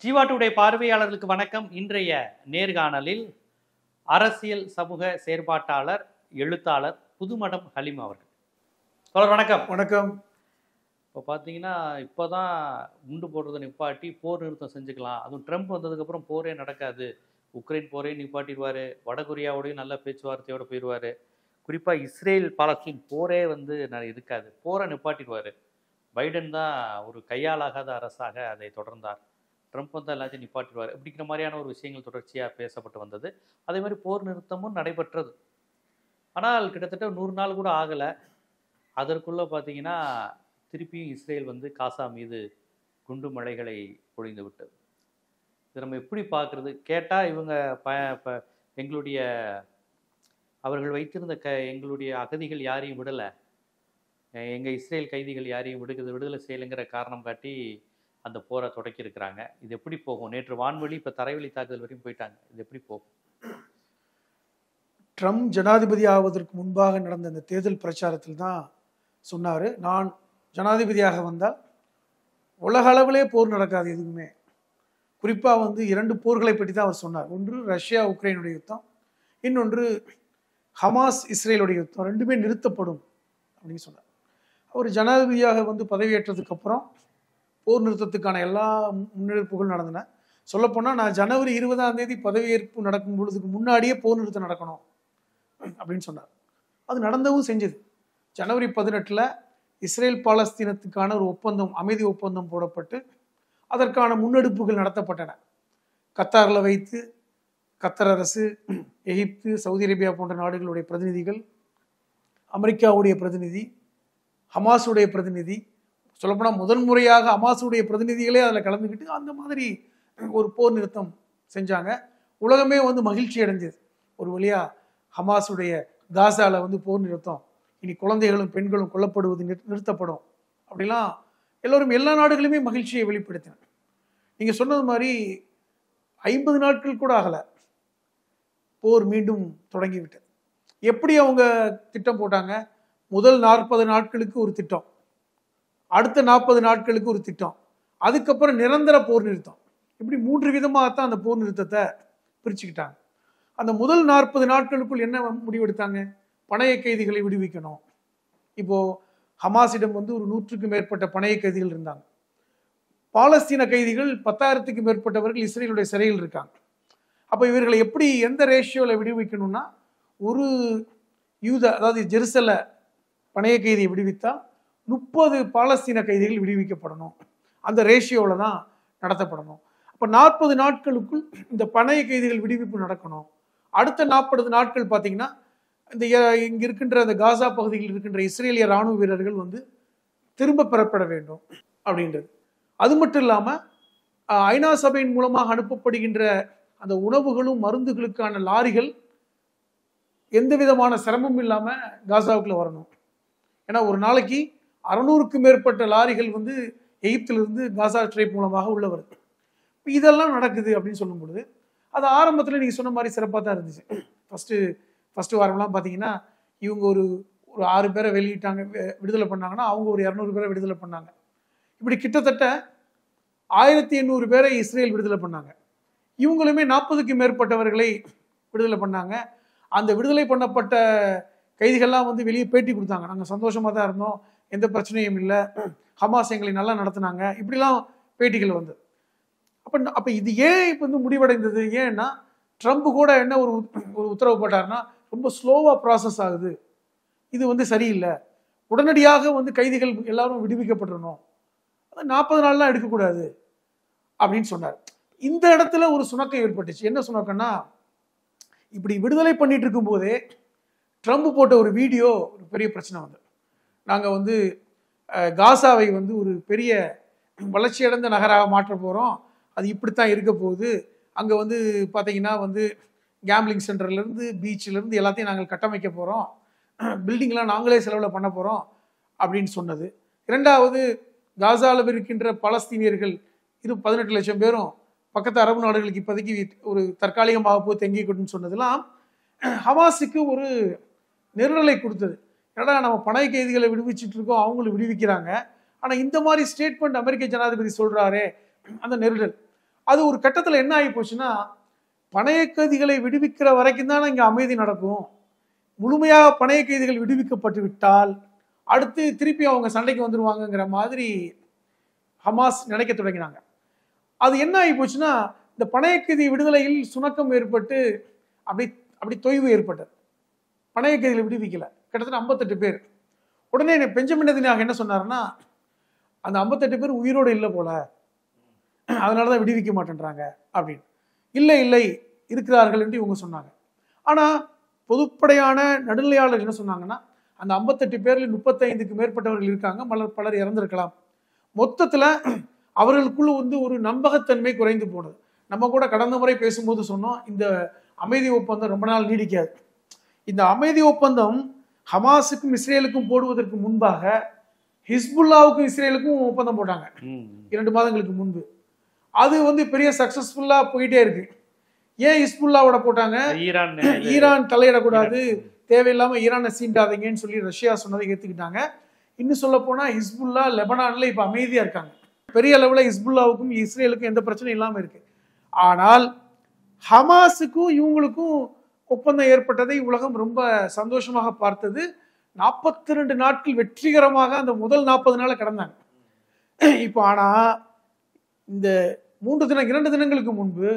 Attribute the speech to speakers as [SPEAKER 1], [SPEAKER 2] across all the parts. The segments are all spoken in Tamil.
[SPEAKER 1] ஜீவாட்டுடைய பார்வையாளர்களுக்கு வணக்கம். இன்றைய நேர்காணலில் அரசியல் சமூக செயற்பாட்டாளர், எழுத்தாளர் புதுமடம் ஹலீம் அவர்கள். தொடர் வணக்கம்.
[SPEAKER 2] வணக்கம்.
[SPEAKER 1] இப்போ பார்த்தீங்கன்னா இப்போதான் குண்டு போடுறதை நிப்பாட்டி போர் நிறுத்தம் செஞ்சுக்கலாம். அதுவும் ட்ரம்ப் வந்ததுக்கப்புறம் போரே நடக்காது, உக்ரைன் போரே நிப்பாட்டிடுவார், வடகொரியாவோடையும் நல்ல பேச்சுவார்த்தையோடு போயிடுவார், குறிப்பாக இஸ்ரேல் பாலஸ்தீன் போரே இருக்காது, போரை நிப்பாட்டிடுவார். பைடன் தான் ஒரு கையாலாகாத அரசாக அதை தொடர்ந்தார். ட்ரம்ப் வந்து எல்லாத்தையும் நிப்பாட்டிடுவார் அப்படிங்கிற மாதிரியான ஒரு விஷயங்கள் தொடர்ச்சியாக பேசப்பட்டு வந்தது. அதே மாதிரி போர் நிறுத்தமும் நடைபெற்றது. ஆனால் கிட்டத்தட்ட 100 நாள் கூட ஆகலை. அதற்குள்ளே பார்த்தீங்கன்னா திருப்பியும் இஸ்ரேல் வந்து காசா மீது குண்டு மழைகளை பொழிந்து விட்டது. இது நம்ம எப்படி பார்க்குறது? கேட்டால் இவங்க எங்களுடைய அவர்கள் வைத்திருந்த எங்களுடைய அகதிகள் யாரையும் விடலை, எங்கள் இஸ்ரேல் கைதிகள் யாரையும் விடுதலை செய்யலைங்கிற காரணம் காட்டி அந்த போரை தொடக்கி இருக்கிறாங்க. இது எப்படி போகும்? நேற்று வான்வெளி, இப்போ தரைவழி தாக்குதல் வரையும் போயிட்டாங்க. இது எப்படி போகும்?
[SPEAKER 2] ட்ரம்ப் ஜனாதிபதி ஆவதற்கு முன்பாக நடந்த இந்த தேர்தல் பிரச்சாரத்தில் தான் சொன்னார், நான் ஜனாதிபதியாக வந்தால் உலக அளவிலே போர் நடக்காது எதுவுமே. குறிப்பாக வந்து 2 போர்களை பற்றி தான் அவர் சொன்னார். ஒன்று ரஷ்யா உக்ரைனுடைய யுத்தம், இன்னொன்று ஹமாஸ் இஸ்ரேலுடைய யுத்தம். 2மே நிறுத்தப்படும் அப்படின்னு சொன்னார். அவர் ஜனாதிபதியாக வந்து பதவியேற்றதுக்கு அப்புறம் போர் நிறுத்தத்துக்கான எல்லா முன்னெடுப்புகளும் நடந்தன. சொல்லப்போனால் நான் ஜனவரி 20ஆம் தேதி பதவியேற்பு நடக்கும் பொழுதுக்கு முன்னாடியே போர் நிறுத்தம் நடக்கணும் அப்படின்னு சொன்னார். அது நடந்தவும் செஞ்சது. ஜனவரி 18 இஸ்ரேல் பாலஸ்தீனத்துக்கான ஒரு ஒப்பந்தம், அமைதி ஒப்பந்தம் போடப்பட்டு அதற்கான முன்னெடுப்புகள் நடத்தப்பட்டன. கத்தாரில் வைத்து கத்தர் அரசு, எகிப்து, சவுதி அரேபியா போன்ற நாடுகளுடைய பிரதிநிதிகள், அமெரிக்காவுடைய பிரதிநிதி, ஹமாஸுடைய பிரதிநிதி, சொல்லப்போனால் முதல் முறையாக ஹமாஸுடைய பிரதிநிதிகளே அதில் கலந்துக்கிட்டு அந்த மாதிரி ஒரு போர் நிறுத்தம் செஞ்சாங்க. உலகமே வந்து மகிழ்ச்சி அடைஞ்சது. ஒரு வழியாக ஹமாஸுடைய காசாவில் வந்து போர் நிறுத்தம், இனி குழந்தைகளும் பெண்களும் கொல்லப்படுவது நிறுத்தப்படும் அப்படிலாம் எல்லோரும் எல்லா நாடுகளுமே மகிழ்ச்சியை வெளிப்படுத்தினாங்க. நீங்கள் சொன்னது மாதிரி 50 நாட்கள் கூட ஆகலை, போர் மீண்டும் தொடங்கிவிட்டது. எப்படி அவங்க திட்டம் போட்டாங்க? முதல் 40 நாட்களுக்கு ஒரு திட்டம், அடுத்த 40 நாட்களுக்கு ஒரு திட்டம், அதுக்கப்புறம் நிரந்தர போர் நிறுத்தம். இப்படி 3 விதமாகத்தான் அந்த போர் நிறுத்தத்தை பிரிச்சுக்கிட்டாங்க. அந்த முதல் 40 நாட்களுக்குள் என்ன முடிவெடுத்தாங்க? பணைய கைதிகளை விடுவிக்கணும். இப்போ ஹமாஸிடம் வந்து ஒரு 100க்கும் மேற்பட்ட பணைய கைதிகள் இருந்தாங்க. பாலஸ்தீன கைதிகள் 10,000க்கும் மேற்பட்டவர்கள் இஸ்ரேலுடைய சிறையில் இருக்காங்க. அப்போ இவர்களை எப்படி, எந்த ரேஷியோவில் விடுவிக்கணும்னா, ஒரு யூத, அதாவது ஜெருசல பணைய கைதியை விடுவித்தா 30 பாலஸ்தீன கைதிகள் விடுவிக்கப்படணும். அந்த ரேஷியோவில் தான் நடத்தப்படணும். அப்போ 40 நாட்களுக்குள் இந்த பணைய கைதிகள் விடுவிப்பு நடக்கணும். அடுத்த 40 நாட்கள் பார்த்தீங்கன்னா இந்த இங்கே இருக்கின்ற அந்த காசா பகுதியில் இருக்கின்ற இஸ்ரேலிய இராணுவ வீரர்கள் வந்து திரும்ப பெறப்பட வேண்டும் அப்படின்றது. அது மட்டும் இல்லாமல் ஐநா சபையின் மூலமாக அனுப்பப்படுகின்ற அந்த உணவுகளும் மருந்துகளுக்கான லாரிகள் எந்த விதமான சிரமமும் இல்லாமல் காசாவுக்குள்ள வரணும். ஏன்னா ஒரு நாளைக்கு 600க்கும் மேற்பட்ட லாரிகள் வந்து எகிப்திலிருந்து காசா ஸ்ட்ரைப் மூலமாக உள்ள வருது. இதெல்லாம் நடக்குது அப்படின்னு சொல்லும் பொழுது அது ஆரம்பத்தில் நீங்கள் சொன்ன மாதிரி சிறப்பாக தான் இருந்துச்சு. ஃபஸ்ட்டு வாரம்லாம் பார்த்தீங்கன்னா இவங்க ஒரு 6 பேரை வெளியிட்டாங்க, விடுதலை பண்ணாங்கன்னா அவங்க ஒரு 200 பேரை விடுதலை பண்ணாங்க. இப்படி கிட்டத்தட்ட 1800 பேரை இஸ்ரேல் விடுதலை பண்ணாங்க. இவங்களுமே 40க்கும் மேற்பட்டவர்களை விடுதலை பண்ணாங்க. அந்த விடுதலை பண்ணப்பட்ட கைதிகள்லாம் வந்து வெளியே பேட்டி கொடுத்தாங்க, நாங்கள் சந்தோஷமாக தான் இருந்தோம், எந்த பிரச்சனையும் இல்லை, ஹமாஸ் எங்களை நல்லா நடத்தினாங்க, இப்படிலாம் பேட்டிகள் வந்தது. அப்போ இது ஏன் இப்போ வந்து முடிவடைந்தது? ஏன்னா ட்ரம்ப் கூட என்ன ஒரு உத்தரவு போட்டார்னா, ரொம்ப ஸ்லோவாக ப்ராசஸ் ஆகுது, இது வந்து சரியில்லை, உடனடியாக வந்து கைதிகள் எல்லாரும் விடுவிக்கப்பட்டுறணும், 40 நாள்லாம் எடுக்கக்கூடாது அப்படின்னு சொன்னார். இந்த இடத்துல ஒரு சுணக்கம் ஏற்பட்டுச்சு. என்ன சுணக்கம்னா, இப்படி விடுதலை பண்ணிட்டு இருக்கும் போதே ட்ரம்ப் போட்ட ஒரு வீடியோ ஒரு பெரிய பிரச்சனை வந்தது. நாங்கள் வந்து காசாவை வந்து ஒரு பெரிய வளர்ச்சியடைந்த நகராக மாற்ற போகிறோம், அது இப்படித்தான் இருக்க போகுது, அங்கே வந்து பார்த்தீங்கன்னா வந்து கேம்பிளிங் சென்டர்லேருந்து பீச்சிலேருந்து எல்லாத்தையும் நாங்கள் கட்டமைக்க போகிறோம், பில்டிங்லாம் நாங்களே செலவில் பண்ண போகிறோம் அப்படின்னு சொன்னது. 2வது, காசாவில் இருக்கின்ற பாலஸ்தீனியர்கள் 18 லட்சம் பேரும் பக்கத்து அரபு நாடுகளுக்கு இப்போதைக்கு ஒரு தற்காலிகமாக போய் தங்கிக்கணும்னு சொன்னதெல்லாம் ஹமாஸுக்கு ஒரு நெருடலை கொடுத்தது. ஏன்னா நம்ம பணை கைதிகளை விடுவிச்சுட்டு இருக்கோம், அவங்களும் விடுவிக்கிறாங்க, ஆனால் இந்த மாதிரி ஸ்டேட்மெண்ட் அமெரிக்க ஜனாதிபதி சொல்கிறாரே, அந்த நெருடல். அது ஒரு கட்டத்தில் என்ன ஆகி போச்சுன்னா, பணைய கைதிகளை விடுவிக்கிற வரைக்கும் தானே இங்கே அமைதி நடக்கும். முழுமையாக பணைய கைதிகள் விடுவிக்கப்பட்டு விட்டால் அடுத்து திருப்பி அவங்க சண்டைக்கு வந்துருவாங்கங்கிற மாதிரி ஹமாஸ் நினைக்க தொடங்கினாங்க. அது என்ன ஆகி போச்சுன்னா, இந்த பணைய கைதி விடுதலையில் சுணக்கம் ஏற்பட்டு அப்படி தொய்வு ஏற்பட்டது. பணைய கைதிகளை விடுவிக்கல, கிட்டத்தட்ட 58 பேர். உடனே பெஞ்சமின் நேதன்யாகு என்ன சொன்னாருன்னா, அந்த 58 பேர் உயிரோடு இல்லை போல, அதனாலதான் விடுவிக்க மாட்டேன்றாங்க அப்படின்னு. இல்லை இல்லை இருக்கிறார்கள் என்று இவங்க சொன்னாங்க. ஆனா பொதுப்படையான நடுநிலையாளர் என்ன சொன்னாங்கன்னா, அந்த 58 பேரில் 35க்கு மேற்பட்டவர்கள் இருக்காங்க, பலர் இறந்திருக்கலாம். மொத்தத்துல அவர்களுக்குள்ள ஒரு நம்பகத்தன்மை குறைந்து போனது. நம்ம கூட கடந்த முறை பேசும்போது சொன்னோம், இந்த அமைதி ஒப்பந்தம் ரொம்ப நாள் நீடிக்காது. இந்த அமைதி ஒப்பந்தம் ஹமாஸுக்கும் இஸ்ரேலுக்கும் போடுவதற்கு முன்பாக ஹிஸ்புல்லாவுக்கும் இஸ்ரேலுக்கும் ஒப்பந்தம் போட்டாங்க 2 மாதங்களுக்கு முன்பு. அது பெரிய சக்சஸ்ஃபுல்லா போயிட்டே இருக்கு. ஏன் ஹிஸ்புல்லாவோட போட்டாங்க? ஈரான் தலையிடக்கூடாது, தேவையில்லாம ஈரானை சீண்டாதீங்கன்னு சொல்லி ரஷ்யா சொன்னதை ஏத்துக்கிட்டாங்க. இன்னும் சொல்ல போனா ஹிஸ்புல்லா லெபனான்ல இப்ப அமைதியா இருக்காங்க. பெரிய அளவுல ஹிஸ்புல்லாவுக்கும் இஸ்ரேலுக்கும் எந்த பிரச்சனையும் இல்லாம இருக்கு. ஆனால் ஹமாஸுக்கும் இவங்களுக்கும் ஒப்பந்தம் ஏற்பட்டதை உலகம் ரொம்ப சந்தோஷமாக பார்த்தது. 42 நாட்கள் வெற்றிகரமாக அந்த முதல் 40 நாளை கடந்தாங்க. இப்போ ஆனா இந்த 2 தினங்களுக்கு முன்பு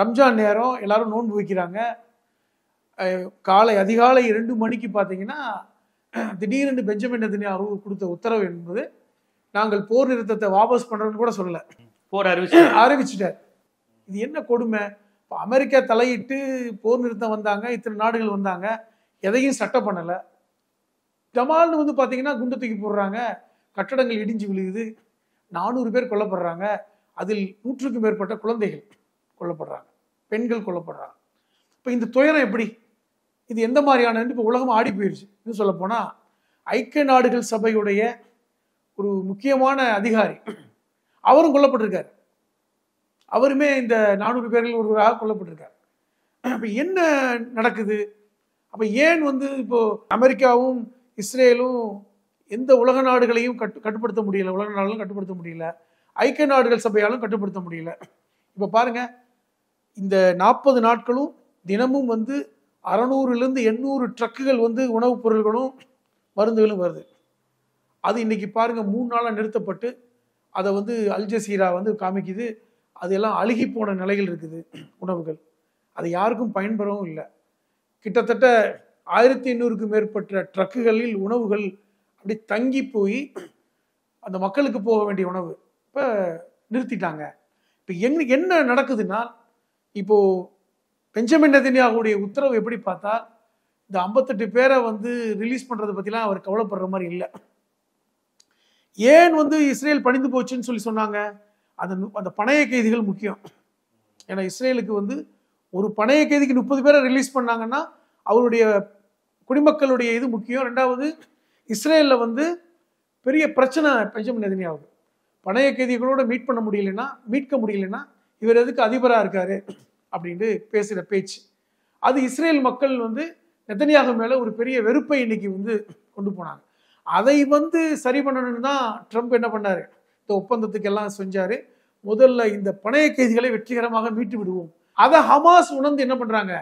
[SPEAKER 2] ரம்ஜான் நேரம், எல்லாரும் நோன்பு வைக்கிறாங்க. அதிகாலை 2 மணிக்கு பார்த்தீங்கன்னா திடீரென்று பெஞ்சமின் நேதன்யாகு கொடுத்த உத்தரவு என்பது, நாங்கள் போர் நிறுத்தத்தை வாபஸ் பண்றோம்னு கூட சொல்லல,
[SPEAKER 1] போர்
[SPEAKER 2] அறிவிச்சிட்டார். இது என்ன கொடுமை? அமெரிக்கா தலையிட்டு போர் நிறுத்தம் வந்தாங்க, இத்தனை நாடுகள் வந்தாங்க, எதையும் சட்டம் பண்ணல. ஜமால்னு பாத்தீங்கன்னா குண்டு தூக்கி போடுறாங்க, கட்டடங்கள் இடிஞ்சு விழுகுது, 400 பேர் கொல்லப்படுறாங்க, அதில் 100க்கும் மேற்பட்ட குழந்தைகள் கொல்லப்படுறாங்க, பெண்கள் கொல்லப்படுறாங்க. இப்போ இந்த துயரம் எப்படி, இது எந்த மாதிரியான இப்போ உலகம் ஆடி போயிடுச்சு. இன்னும் சொல்ல போனா ஐக்கிய நாடுகள் சபையுடைய ஒரு முக்கியமான அதிகாரி அவரும் கொல்லப்பட்டிருக்காரு. அவருமே இந்த 400 பேரில் ஒருவராக கொல்லப்பட்டிருக்காரு. அப்ப என்ன நடக்குது? அப்ப ஏன் இப்போ அமெரிக்காவும் இஸ்ரேலும் எந்த உலக நாடுகளையும் கட்டுப்படுத்த முடியல, உலக நாடுகளும் கட்டுப்படுத்த முடியல, ஐக்கிய நாடுகள் சபையாலும் கட்டுப்படுத்த முடியல. இப்ப பாருங்க, இந்த 40 நாட்களும் தினமும் 600லிருந்து 800 ட்ரக்குகள் உணவுப் பொருள்களும் மருந்துகளும் வருது. அது இன்னைக்கு பாருங்க 3 நாளா நிறுத்தப்பட்டு அதை அல் ஜசீரா காமிக்குது. அதெல்லாம் அழுகி போன நிலையில் இருக்குது உணவுகள். அது யாருக்கும் பயன்பெறவும் இல்லை. கிட்டத்தட்ட 1800க்கும் மேற்பட்ட ட்ரக்குகளில் உணவுகள் அப்படி தங்கி போய் அந்த மக்களுக்கு போக வேண்டிய உணவு இப்போ நிறுத்திட்டாங்க. இப்போ என்ன நடக்குதுன்னா, இப்போ பெஞ்சமின் நேதன்யாகுடைய உத்தரவு எப்படி பார்த்தா, இந்த 58 பேரை ரிலீஸ் பண்றதை பத்திலாம் அவர் கவலைப்படுற மாதிரி இல்லை. ஏன் இஸ்ரேல் பணிந்து போச்சுன்னு சொல்லி சொன்னாங்க? அந்த பணைய கைதிகள் முக்கியம். ஏன்னா இஸ்ரேலுக்கு ஒரு பணைய கைதிக்கு 30 பேரை ரிலீஸ் பண்ணாங்கன்னா அவருடைய குடிமக்களுடைய இது முக்கியம். 2வது, இஸ்ரேலில் பெரிய பிரச்சனை பெஞ்சமின் நேதன்யாகு. பணைய கைதிகளோட மீட்க முடியலன்னா இவர் எதுக்கு அதிபராக இருக்காரு அப்படின்ட்டு பேசுகிற பேச்சு. அது இஸ்ரேல் மக்கள் நேதன்யாகு மேலே ஒரு பெரிய வெறுப்பை இன்னைக்கு கொண்டு போனாங்க. அதை சரி பண்ணணும்னு தான் ட்ரம்ப் என்ன பண்ணாரு, இந்த ஒப்பந்தத்துக்கு எல்லாம் செஞ்சாரு. முதல்ல இந்த பணைய கைதிகளை வெற்றிகரமாக மீட்டு விடுவோம். அதை ஹமாஸ் உணர்ந்து என்ன பண்றாங்க,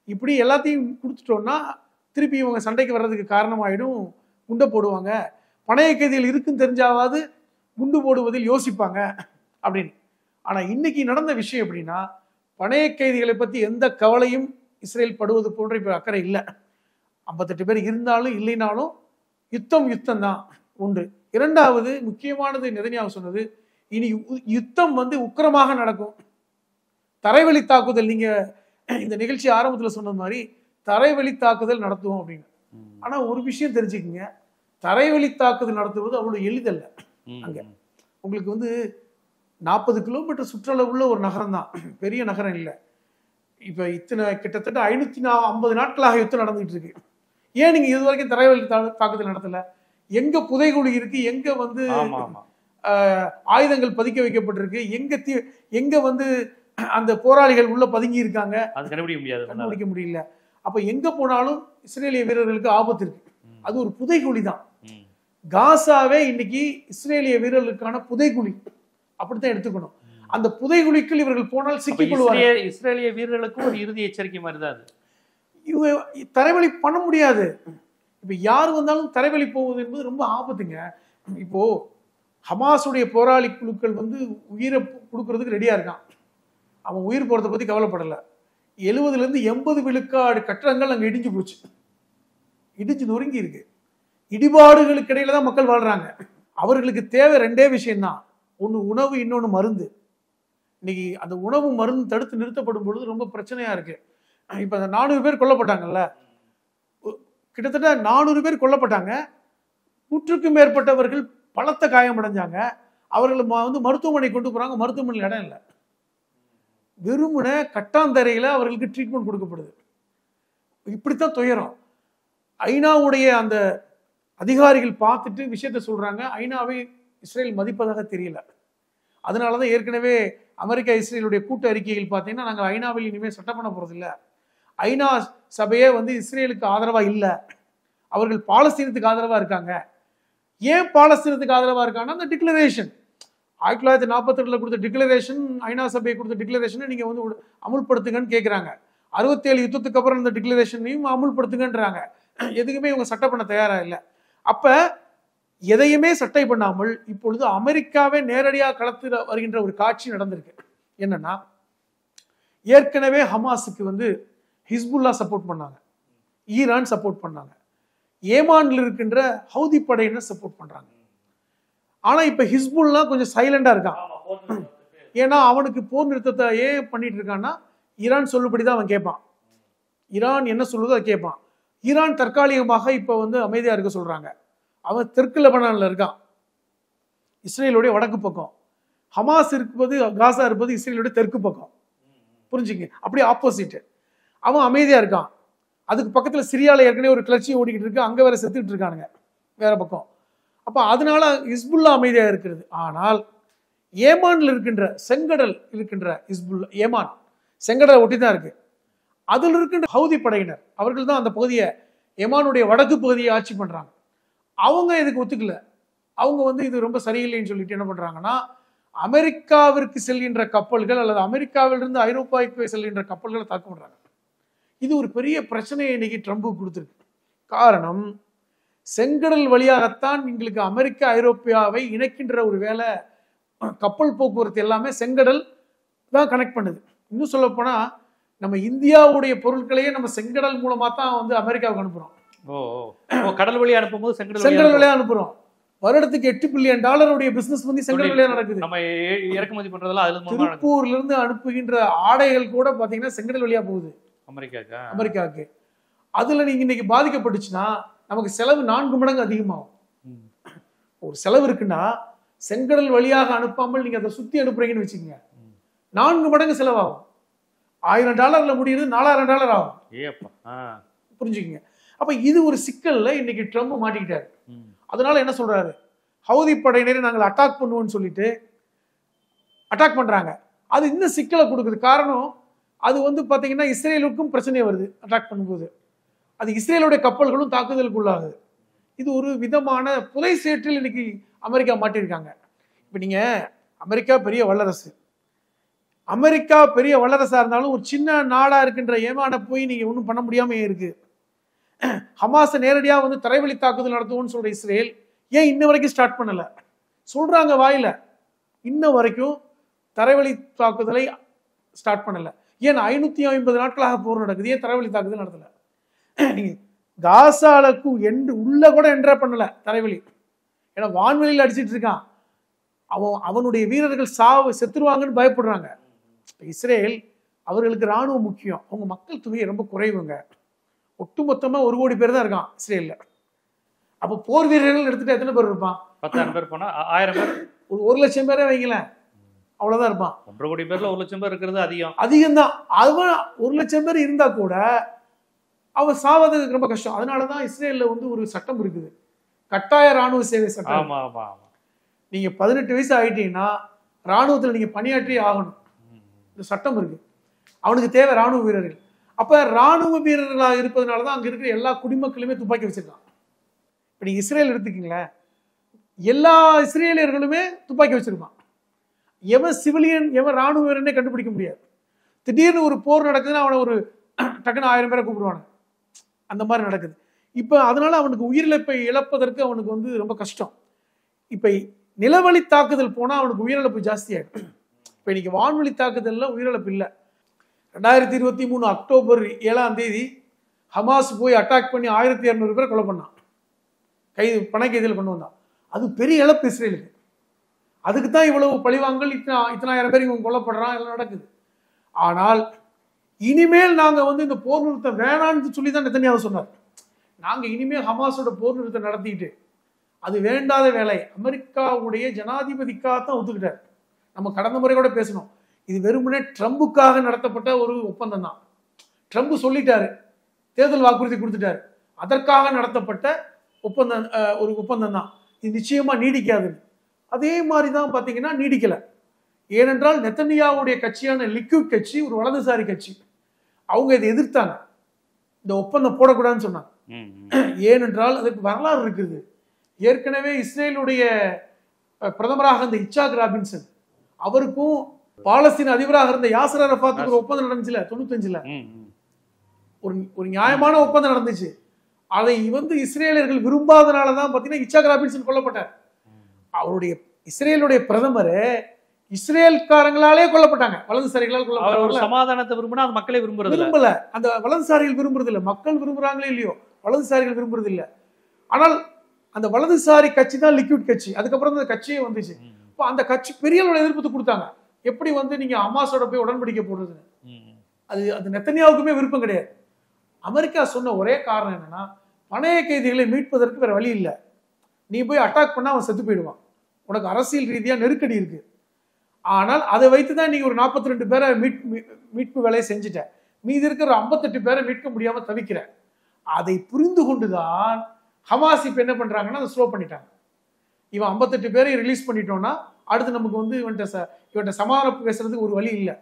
[SPEAKER 2] இப்படி எல்லாத்தையும் கொடுத்துட்டோம்னா திருப்பி இவங்க சண்டைக்கு வர்றதுக்கு காரணமாயிடும், குண்டை போடுவாங்க, பணைய கைதிகள் இருக்குன்னு தெரிஞ்சாவது குண்டு போடுவதில் யோசிப்பாங்க அப்படின்னு. ஆனா இன்னைக்கு நடந்த விஷயம் எப்படின்னா, பணைய கைதிகளை பத்தி எந்த கவலையும் இஸ்ரேல் படுவது போன்ற இப்ப அக்கறை இல்லை. 58 பேர் இருந்தாலும் இல்லைனாலும் யுத்தம் தான் ஒன்று. 2வது முக்கியமானது நேதன்யாகு சொன்னது, இனி யுத்தம் உக்கிரமாக நடக்கும், தரைவழி தாக்குதல். நீங்க இந்த நிகழ்ச்சி ஆரம்பத்தில் சொன்ன மாதிரி தரைவழி தாக்குதல் நடத்துவோம் அப்படின்னு. ஆனா ஒரு விஷயம் தெரிஞ்சுக்கங்க, தரைவழி தாக்குதல் நடத்துவது அவ்வளவு எளிதல்ல. அங்க உங்களுக்கு 40 கிலோமீட்டர் சுற்றளவுள்ள ஒரு நகரம் தான், பெரிய நகரம் இல்லை. இப்ப கிட்டத்தட்ட 550 நாட்களாக யுத்தம் நடந்துகிட்டு இருக்கு. ஏன் நீங்க இது வரைக்கும் தரைவழி தாக்குதல் நடத்தல? எங்க புதைகுழி இருக்கு, எங்க ஆயுதங்கள் பதிக்க வைக்கப்பட்டிருக்கு, எங்க அந்த போராளிகள் உள்ள பதுங்கி இருக்காங்க, கண்டுபிடிக்க முடியல. அப்ப எங்க போனாலும் இஸ்ரேலிய வீரர்களுக்கு ஆபத்து இருக்கு. அது ஒரு புதைகுழி தான். காசாவே இன்னைக்கு இஸ்ரேலிய வீரர்களுக்கான புதைகுழி, அப்படித்தான் எடுத்துக்கணும். அந்த புதைகுழிக்குள் இவர்கள் போனால் சிக்கிக் கொள்வார்கள்.
[SPEAKER 1] இஸ்ரேலிய வீரர்களுக்கும் ஒரு இறுதி எச்சரிக்கை மாதிரி தான் அது.
[SPEAKER 2] இவங்க தரைவழி பண்ண முடியாது. இப்ப யார் வந்தாலும் தரைவழி போவது என்பது ரொம்ப ஆபத்துங்க. இப்போ ஹமாஸுடைய போராளி குழுக்கள் வந்து உயிரை கொடுக்கறதுக்கு ரெடியா இருக்கான். அவன் உயிர் போறதை பத்தி கவலைப்படல. 70% 80 விழுக்காடு கட்டடங்கள் அங்க இடிஞ்சு போச்சு, இடிஞ்சு நொறுங்கி இருக்கு. இடிபாடுகளுக்கு இடையில தான் மக்கள் வாழ்றாங்க. அவர்களுக்கு தேவை ரெண்டே விஷயம்தான், ஒன்று உணவு, இன்னொன்று மருந்து. இன்னைக்கு அந்த உணவு மருந்து தடுத்து நிறுத்தப்படும் பொழுது ரொம்ப பிரச்சனையா இருக்கு. இப்ப அந்த 400 பேர் கொல்லப்பட்டாங்கல்ல, கிட்டத்தட்ட 400 பேர் கொல்லப்பட்டாங்க. 100க்கும் மேற்பட்டவர்கள் பலத்த காயமடைஞ்சாங்க. அவர்கள் வந்து மருத்துவமனை கொண்டு போறாங்க, மருத்துவமனையில் இடம் இல்லை. வெறுமனே கட்டாந்தரையில அவர்களுக்கு ட்ரீட்மெண்ட் கொடுக்கப்படுது. இப்படித்தான் துயரம். ஐநாவுடைய அந்த அதிகாரிகள் பார்த்துட்டு விஷயத்த சொல்றாங்க. ஐநாவை இஸ்ரேல் மதிப்பதாக தெரியல. அதனாலதான் ஏற்கனவே அமெரிக்கா இஸ்ரேலுடைய கூட்டு அறிக்கைகள் பார்த்தீங்கன்னா, நாங்கள் ஐநாவில் இனிமேல் சட்டம் பண்ண போறதில்லை, ஐநா சபையே வந்து இஸ்ரேலுக்கு ஆதரவா இல்லை, அவர்கள் பாலஸ்தீனத்துக்கு ஆதரவா இருக்காங்க. ஏன் பாலஸ்தீனத்துக்கு ஆதரவா இருக்காங்கன்னா, அந்த டிக்ளரேஷன் 1948 கொடுத்த டிக்ளரேஷன், ஐநா சபையை கொடுத்த டிக்ளரேஷனை நீங்க வந்து அமுல்படுத்துங்கன்னு கேட்குறாங்க. 67 யுத்தத்துக்கு அப்புறம் இந்த டிக்ளரேஷனையும் அமுல்படுத்துங்கன்றாங்க. எதுக்குமே இவங்க சட்டை பண்ண தயாரா இல்லை. அப்ப எதையுமே சட்டை பண்ணாமல் இப்பொழுது அமெரிக்காவே நேரடியாக களத்தில் வருகின்ற ஒரு காட்சி நடந்திருக்கு. என்னன்னா, ஏற்கனவே ஹமாஸுக்கு வந்து ஹிஸ்புல்லா சப்போர்ட் பண்ணாங்க, ஈரான் சப்போர்ட் பண்ணாங்க, ஏமான்ல இருக்கின்ற ஹவுதி படையினர் சப்போர்ட் பண்றாங்க. ஆனா இப்ப ஹிஸ்புல்லா கொஞ்சம் சைலண்டா இருக்கான். ஏன்னா அவனுக்கு போர் நிறுத்தத்தை ஏன் பண்ணிட்டு இருக்கான்னா, ஈரான் சொல்லுபடிதான் அவன் கேட்பான். ஈரான் என்ன சொல்லுதோ அதை கேட்பான். ஈரான் தற்காலிகமாக இப்ப வந்து அமைதியா இருக்க சொல்றாங்க. அவன் தெற்கு லெபனான்ல இருக்கான், இஸ்ரேலுடைய வடக்கு பக்கம். ஹமாஸ் இருப்பது, காசா இருப்பது இஸ்ரேலுடைய தெற்கு பக்கம். புரிஞ்சுங்க, அப்படியே ஆப்போசிட். அவன் அமைதியா இருக்கான். அதுக்கு பக்கத்துல சிரியால ஏற்கனவே ஒரு கிளர்ச்சி ஓடிக்கிட்டு இருக்கு, அங்க வேற செத்துட்டு இருக்கானுங்க வேற பக்கம். அப்ப அதனால ஹிஸ்புல்லா அமைதியா இருக்கிறது. ஆனால் ஏமான்ல இருக்கின்ற செங்கடல் இருக்கின்ற ஹிஸ்புல்லா, ஏமான் செங்கடலை ஒட்டி தான் இருக்கு. அதில் இருக்கின்ற ஹவுதி படையினர், அவர்கள் தான் அந்த பகுதியை, ஏமானுடைய வடக்கு பகுதியை ஆட்சி பண்றாங்க. அவங்க இதுக்கு ஒத்துக்கல. அவங்க வந்து இது ரொம்ப சரியில்லைன்னு சொல்லிட்டு என்ன பண்றாங்கன்னா, அமெரிக்காவிற்கு செல்கின்ற கப்பல்கள் அல்லது அமெரிக்காவிலிருந்து ஐரோப்பாவுக்கு செல்கின்ற கப்பல்களை தாக்க பண்றாங்க. இது ஒரு பெரிய பிரச்சனையை இன்னைக்கு ட்ரம்புக்கு கொடுத்துருக்கு. காரணம், செங்கடல் வழியாகத்தான் எங்களுக்கு அமெரிக்கா ஐரோப்பியாவை இணைக்கின்ற ஒரு வேலை, கப்பல் போக்குவரத்து எல்லாமே செங்கடல் தான் கனெக்ட் பண்ணுது. இன்னும் சொல்ல போனா, நம்ம இந்தியாவுடைய பொருட்களையே நம்ம செங்கடல் மூலமா தான் வந்து அமெரிக்காவுக்கு அனுப்புறோம்.
[SPEAKER 1] கடல் வழியா அனுப்பும்போது
[SPEAKER 2] செங்கடல் வழியா அனுப்புறோம். வருடத்துக்கு $8 பில்லியன் பிசினஸ் வந்து செங்கடல் வழியா நடக்குது.
[SPEAKER 1] நம்ம இறக்குமதி பண்றதெல்லாம் அதுல
[SPEAKER 2] திருப்பூர்ல இருந்து அனுப்புகின்ற ஆடைகள் கூட பாத்தீங்கன்னா செங்கடல் வழியா போகுது அமெரிக்காவுக்கு. அதுல நீங்க இன்னைக்கு பாதிக்கப்பட்டுச்சுன்னா நமக்கு செலவு 4 மடங்கு அதிகமாகும். ஒரு செலவு இருக்குன்னா செங்கடல் வழியாக அனுப்பாமல் நீங்க அதை சுத்தி அனுப்புறீங்கன்னு வச்சுக்கோங்க, 4 மடங்கு செலவாகும். $1000 முடியுது, $4000 ஆகும். புரிஞ்சுக்கங்க. அப்ப இது ஒரு சிக்கல்ல இன்னைக்கு ட்ரம்ப் மாட்டிக்கிட்டாரு. அதனால என்ன சொல்றாரு, ஹவுதி படையினரை நாங்கள் அட்டாக் பண்ணுவோம்னு சொல்லிட்டு அட்டாக் பண்றாங்க. அது இன்னும் சிக்கலை கொடுக்குது. காரணம், அது வந்து பாத்தீங்கன்னா இஸ்ரேலுக்கும் பிரச்சனை வருது. அட்டாக் பண்ணும்போது அது இஸ்ரேலுடைய கப்பல்களும் தாக்குதலுக்கு உள்ளாகுது. இது ஒரு விதமான புதை சேற்றில் இன்னைக்கு அமெரிக்கா மாட்டிருக்காங்க. இப்ப நீங்க அமெரிக்கா பெரிய வல்லரசு, அமெரிக்கா பெரிய வல்லரசா இருந்தாலும் ஒரு சின்ன நாடா இருக்கின்ற ஏமான போய் நீங்க ஒன்றும் பண்ண முடியாம இருக்கு. ஹமாஸை நேரடியா வந்து தரைவழி தாக்குதல் நடத்துவோம்னு சொல்ற இஸ்ரேல் ஏன் இன்ன வரைக்கும் ஸ்டார்ட் பண்ணல? சொல்றாங்க வாயில, இன்ன வரைக்கும் தரைவழி தாக்குதலை ஸ்டார்ட் பண்ணல. ஏன் 550 நாட்களாக போர் நடக்குது, ஏன் தரைவழி தாக்குதல் நடத்தல? நீங்க காசாலுக்கு உள்ள கூட என்ட்ரா பண்ணல தரைவழி. ஏன்னா வான்வெளியில் அடிச்சிட்டு இருக்கான். அவனுடைய வீரர்கள் செத்துருவாங்கன்னு பயப்படுறாங்க. இஸ்ரேல் அவர்களுக்கு ராணுவம் முக்கியம், அவங்க மக்கள் தொகை ரொம்ப குறைவுங்க. ஒட்டுமொத்தமா 1 கோடி பேர் தான் இருக்கான் இஸ்ரேல்ல. அப்ப போர் வீரர்கள் எடுத்துட்டு எத்தனை பேர் இருப்பான்?
[SPEAKER 1] 10,000 பேர் போனா 1000 பேர்,
[SPEAKER 2] 1 லட்சம் பேரே வைங்களேன், அவ்வளவுதான் இருப்பான்.
[SPEAKER 1] 1.5 கோடி பேர்ல 1 லட்சம் பேர் இருக்கிறது
[SPEAKER 2] அதிகம்தான். அவன் 1 லட்சம் பேர் இருந்தா கூட அவன் சாவதுக்கு ரொம்ப கஷ்டம். அதனாலதான் இஸ்ரேல்ல வந்து ஒரு சட்டம் இருக்குது, கட்டாய ராணுவ சேவை சட்டம். நீங்க 18 வயசு ஆயிட்டீங்கன்னா ராணுவத்தில் நீங்க பணியாற்றி ஆகணும். இந்த சட்டம் இருக்கு. அவனுக்கு தேவை ராணுவ வீரர்கள். அப்ப ராணுவ வீரர்களாக இருப்பதனாலதான் அங்க இருக்கிற எல்லா குடிமக்களுமே துப்பாக்கி வச்சிருக்கான். இப்ப நீங்க இஸ்ரேல் எடுத்துக்கீங்களேன், எல்லா இஸ்ரேலியர்களுமே துப்பாக்கி வச்சிருப்பான். எவன் சிவிலியன் எவன் ராணுவ வீரனே கண்டுபிடிக்க முடியாது. திடீர்னு ஒரு போர் நடக்குதுன்னா அவனை ஒரு டக்குன்னு 1000 பேரை கூப்பிடுவாங்க. அந்த மாதிரி நடக்குது. இப்போ அதனால அவனுக்கு உயிரிழப்பை இழப்பதற்கு அவனுக்கு வந்து ரொம்ப கஷ்டம். இப்போ நிலவழி தாக்குதல் போனால் அவனுக்கு உயிரிழப்பு ஜாஸ்தியாகிடும். இப்போ இன்னைக்கு வான்வழி தாக்குதலில் உயிரிழப்பு இல்லை. 2023 அக்டோபர் 7 ஹமாஸ் போய் அட்டாக் பண்ணி 1200 பேரை கொலை பண்ணான். பண கைதியில் கொண்டு வந்தான். அது பெரிய இழப்பு இஸ்ரேலுக்கு. அதுக்கு தான் இவ்வளவு பழிவாங்கல், இத்தனாயிரம் பேர் இவங்க கொல்லப்படுறான், எல்லாம் நடக்குது. ஆனால் இனிமேல் நாங்கள் வந்து இந்த போர் நிறுத்தம் வேணான்னு சொல்லி தான் நெத்தன்யாஹூ சொன்னார். நாங்கள் இனிமேல் ஹமாஸோட போர் நிறுத்தம் நடத்திட்டு அது வேண்டாத வேலை. அமெரிக்காவுடைய ஜனாதிபதிக்காகத்தான் ஒத்துக்கிட்டார். நம்ம கடந்த முறை கூட பேசணும். இது வெறுமனே ட்ரம்புக்காக நடத்தப்பட்ட ஒரு ஒப்பந்தம் தான். ட்ரம்ப் சொல்லிட்டாரு, தேர்தல் வாக்குறுதி கொடுத்துட்டாரு. அதற்காக நடத்தப்பட்ட ஒப்பந்தம், ஒரு ஒப்பந்தம் தான். இது நிச்சயமா நீடிக்காது. அதே மாதிரி தான் பார்த்தீங்கன்னா நீடிக்கல. ஏனென்றால் நெத்தன்யாஹூவுடைய கட்சியான லிக்விட் கட்சி ஒரு வலதுசாரி கட்சி. அவங்க இதை எதிர்த்தாங்க, இந்த ஒப்பந்தம் போடக்கூடாதுன்னு சொன்னாங்க. ஏனென்றால் அதுக்கு வரலாறு இருக்குது. ஏற்கனவே இஸ்ரேலுடைய பிரதமராக இருந்த இச்சாக் ராபின்சன் அவருக்கும் பாலஸ்தீன அதிபராக இருந்த யாசர் அரஃபாத்துக்கு ஒரு ஒப்பந்தம் நடந்துச்சுல 95ல். ஒரு நியாயமான ஒப்பந்தம் நடந்துச்சு. அதை வந்து இஸ்ரேலர்கள் விரும்பாதனால தான் பார்த்தீங்கன்னா இச்சாக் ராபின்சன் கொல்லப்பட்டார். அவருடைய இஸ்ரேலுடைய பிரதமர் இஸ்ரேல்காரங்களாலே கொல்லப்பட்டாங்க, வலதுசாரிகளால் கொல்லப்பட்டாங்க.
[SPEAKER 1] சமாதானத்தை விரும்பினா அது மக்களே விரும்பல.
[SPEAKER 2] அந்த வலதுசாரிகள் விரும்புறது இல்லை, மக்கள் விரும்புறாங்களே இல்லையோ, வலதுசாரிகள் விரும்புறது இல்லை. ஆனால் அந்த வலதுசாரி கட்சி தான் லிக்விட் கட்சி. அதுக்கப்புறம் அந்த கட்சியே வந்துச்சு. இப்போ அந்த கட்சி பெரிய அளவில் எதிர்ப்பு கொடுத்தாங்க. எப்படி வந்து நீங்க ஹமாஸோட போய் உடன்படிக்கை போடுறது, அது நெத்தன்யாஹூவுக்குமே விருப்பம் கிடையாது. அமெரிக்கா சொன்ன ஒரே காரணம் என்னன்னா, பணைய கைதிகளை மீட்பதற்கு வேற வழி இல்லை. நீ போய் அட்டாக் பண்ணா அவன் செத்து போயிடுவான், உனக்கு அரசியல் ரீதியா நெருக்கடி இருக்கு. ஆனால் அதை வைத்துதான் நீங்க ஒரு 42 பேரை மீட்பு வேலையை செஞ்சுட்ட, மீதி இருக்கிற 58 பேரை மீட்க முடியாம தவிக்கிற. அதை புரிந்து கொண்டுதான் ஹமாஸ் இப்ப என்ன பண்றாங்கன்னா அதை ஸ்லோ பண்ணிட்டாங்க. இவன் 58 பேரை ரிலீஸ் பண்ணிட்டோம்னா அடுத்து நமக்கு வந்து இவன்ட்ட சமாதானம் பேசுறதுக்கு ஒரு வழி இல்லை,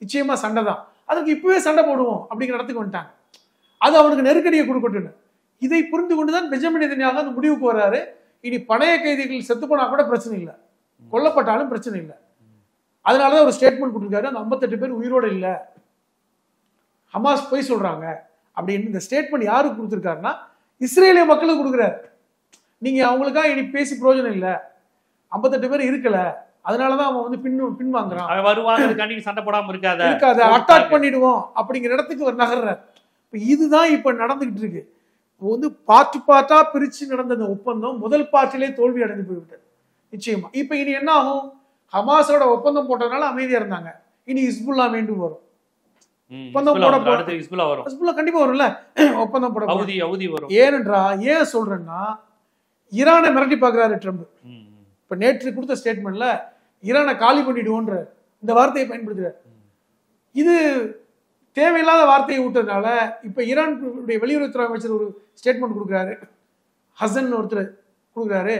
[SPEAKER 2] நிச்சயமா சண்டை தான். அதுக்கு இப்பவே சண்டை போடுவோம் அப்படிங்கிற இடத்துக்கு வந்துட்டாங்க. அது அவனுக்கு நெருக்கடியை கொடுக்கட்டும். இதை புரிந்து கொண்டுதான் பெஞ்சமின் நெதன்யாஹூ அந்த முடிவுக்கு வர்றாரு. இனி பணைய கைதிகள் செத்து போனா கூட பிரச்சனை இல்லை, கொல்லப்பட்டாலும் பிரச்சனை இல்லை. அதனாலதான் ஒரு ஸ்டேட்மெண்ட் கொடுத்துருக்காரு, அந்த 58 பேர் உயிரோடு இல்லை, ஹமாஸ் போய் சொல்றாங்க அப்படின்னு. இந்த ஸ்டேட்மெண்ட் யாருக்கு கொடுத்துருக்காருன்னா இஸ்ரேலிய மக்களுக்கு கொடுக்குறாரு. நீங்க அவங்களுக்காக இனி பேசி பிரயோஜனம் இல்லை, 58 பேர் இருக்கல, அதனாலதான் அவன் வந்து பின்வாங்குறான்,
[SPEAKER 1] வருவாங்க, சண்டை போடாம இருக்காத
[SPEAKER 2] அட்டாக் பண்ணிடுவோம் அப்படிங்கிற இடத்துக்கு ஒரு நகர்றார். இதுதான் இப்ப நடந்துகிட்டு இருக்கு. வந்து பார்ட்டா பிரிச்சு நடந்த அந்த ஒப்பந்தம் முதல் பார்ட்டிலே தோல்வி அடைந்து போய்விட்டது நிச்சயமா. இப்ப இனி என்ன ஆகும், ஹமாஸோட ஒப்பந்தம் போட்டதுனால அமைதியா இருந்தாங்க, இனி ஹிஸ்புல்லா மீண்டும் வரும். ஒப்பந்தம் ஹிஸ்புல்லா கண்டிப்பா வரும்ல, ஒப்பந்தம் போட. ஏன் சொல்றேன்னா, ஈரானை மிரட்டி பாக்குறாரு ட்ரம்ப். இப்ப நேற்று கொடுத்த ஸ்டேட்மெண்ட்ல ஈரானை காலி பண்ணிடுவோன்ற இந்த வார்த்தையை பயன்படுத்துறாரு. இது தேவையில்லாத வார்த்தையை விட்டதுனால இப்ப ஈரானுடைய வெளியுறவுத்துறை அமைச்சர் ஒரு ஸ்டேட்மெண்ட் கொடுக்குறாரு, ஹசன் ஒருத்தர் கொடுக்குறாரு,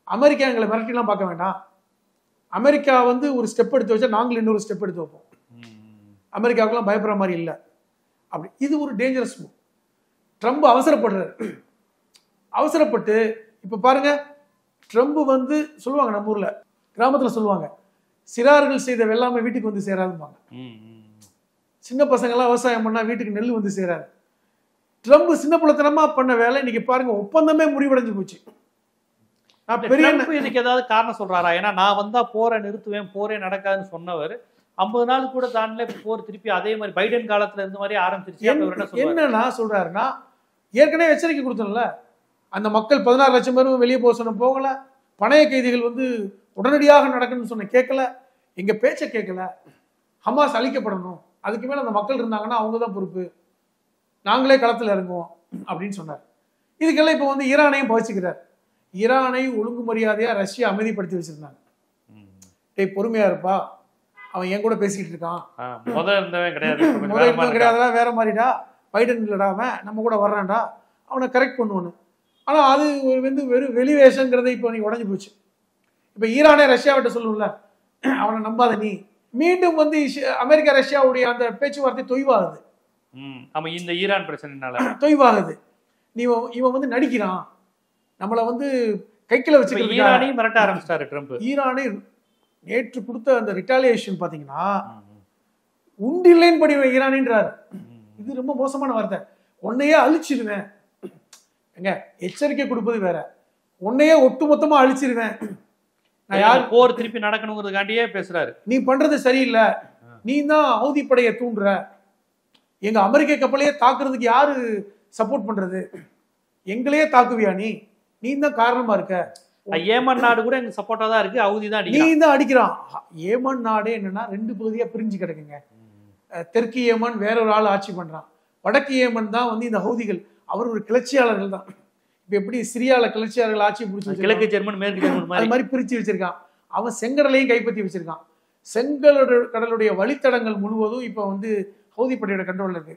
[SPEAKER 2] அமெரிக்கா எங்களை மிரட்டிலாம் பார்க்க வேண்டாம், அமெரிக்கா வந்து ஒரு ஸ்டெப் எடுத்து வச்சா நாங்களும் இன்னொரு ஸ்டெப் எடுத்து வைப்போம், அமெரிக்காவுக்குலாம் பயப்படுற மாதிரி இல்லை அப்படி. இது ஒரு டேஞ்சரஸ் மூவ். ட்ரம்ப் அவசரப்பட்டு இப்ப பாருங்க, ட்ரம்ப் வந்து சொல்லுவாங்க, நம்ம ஊர்ல கிராமத்துல சொல்லுவாங்க, சிறார்கள் செய்த வெள்ளாமை வீட்டுக்கு வந்து சேராதுப்பாங்க. சின்ன பசங்க எல்லாம் விவசாயம் பண்ணா வீட்டுக்கு நெல் வந்து சேராது. ட்ரம்ப் சின்ன புலத்தனமா பண்ண வேலை இன்னைக்கு பாருங்க ஒப்பந்தமே முடிவடைஞ்சு போச்சு.
[SPEAKER 1] இதுக்கு ஏதாவது காரணம் சொல்றாரா? ஏன்னா நான் வந்தா போரை நிறுத்துவேன், போரே நடக்காதுன்னு சொன்னவர் 50 நாள் கூட தாண்டல, போர் திருப்பி அதே மாதிரி பைடன் காலத்துல இருந்த மாதிரி ஆரம்பிச்சிருச்சு.
[SPEAKER 2] என்னன்னா சொல்றாருன்னா, ஏற்கனவே எச்சரிக்கை கொடுத்தோம்ல, அந்த மக்கள் 16 லட்சம் பேரும் வெளியே போக சொன்ன போகல, பணைய கைதிகள் வந்து உடனடியாக நடக்கணும்னு சொன்ன கேட்கல, எங்க பேச்ச கேட்கல, ஹமாஸ் அழிக்கப்படணும், அதுக்கு மேல அந்த மக்கள் இருந்தாங்கன்னா அவங்க தான் பொறுப்பு, நாங்களே களத்துல இறங்குவோம் அப்படின்னு சொன்னார். இதுக்கெல்லாம் இப்ப வந்து ஈரானையும் பகிச்சுக்கிறார். ஈரானை ஒழுங்கு மரியாதையா ரஷ்யா அமைதிப்படுத்தி வச்சிருந்தாங்க. டேய் பொறுமையா இருப்பா, அவன் என் கூட பேசிக்கிட்டு இருக்கான், கிடையாதுடா, வேற மாதிரிடா, பைடன் இல்லடா, அவன் நம்ம கூட வர்றான்டா, அவனை கரெக்ட் பண்ணுவோன்னு. ஆனா அது வந்து வெறும் வெளிவேஷங்கிறத இப்போ நீ உடஞ்சு போச்சு. இப்ப ஈரானே ரஷ்யாவிட்ட சொல்லும்ல, அவனை நம்பாத நீ. மீண்டும் வந்து அமெரிக்கா ரஷ்யாவுடைய அந்த பேச்சுவார்த்தை தொய்வாகுது.
[SPEAKER 1] இந்த ஈரான் பிரச்சனைனால
[SPEAKER 2] தொய்வாகுது. இவன் வந்து நடிக்கிறான், நம்மளை வந்து கைக்கில வச்சு
[SPEAKER 1] ஈரானையும் மிரட்ட ஆரம்பிச்சிட்டாரு ட்ரம்ப்.
[SPEAKER 2] ஈரானை நேற்று கொடுத்த அந்த ரிட்டாலியேஷன் பார்த்தீங்கன்னா உண்டில்லைன்னு படி ஈரானின்றார். இது ரொம்ப மோசமான வார்த்தை. உன்னையே அழிச்சிருவேன். எங்க எச்சரிக்கை கொடுப்பது வேற, உன்னையே ஒட்டுமொத்தமா அழிச்சிருவேன்.
[SPEAKER 1] நான் யார் போர் திருப்பி நடக்கணுங்கிறதுக்காண்டியே பேசுறாரு.
[SPEAKER 2] நீ பண்றது சரியில்லை, நீ தான் ஹவுதி படையை தூண்டுற, எங்க அமெரிக்க கப்பலையே தாக்குறதுக்கு யாரு சப்போர்ட் பண்றது, எங்களையே தாக்குவியா நீ, நீ தான் காரணமா இருக்க.
[SPEAKER 1] ஏமன் நாடு கூட எங்க சப்போர்ட்டா தான் இருக்கு, ஹவுதி தான்
[SPEAKER 2] நீ தான் அடிக்கிறான். ஏமன் நாடே என்னன்னா 2 பகுதியா பிரிஞ்சு கிடக்குங்க. தெற்கு ஏமன் வேற ஒரு ஆள் ஆட்சி பண்றான், வடக்கு ஏமன் தான் வந்து இந்த ஹவுதிகள். அவர் ஒரு கிளர்ச்சியாளர்கள் தான். இப்ப எப்படி சிரியால கிளர்ச்சியாளர்கள் ஆட்சி பிடிச்சி
[SPEAKER 1] கிழக்கு ஜெர்மன் மேற்கு ஜெர்மன்
[SPEAKER 2] அது மாதிரி பிரிச்சு வச்சிருக்கான். அவன் செங்கடலையும் கைப்பற்றி வச்சிருக்கான். கடலுடைய வழித்தடங்கள் முழுவதும் இப்ப வந்து ஹவுதி படையோட கண்ட்ரோல்ல இருக்கு.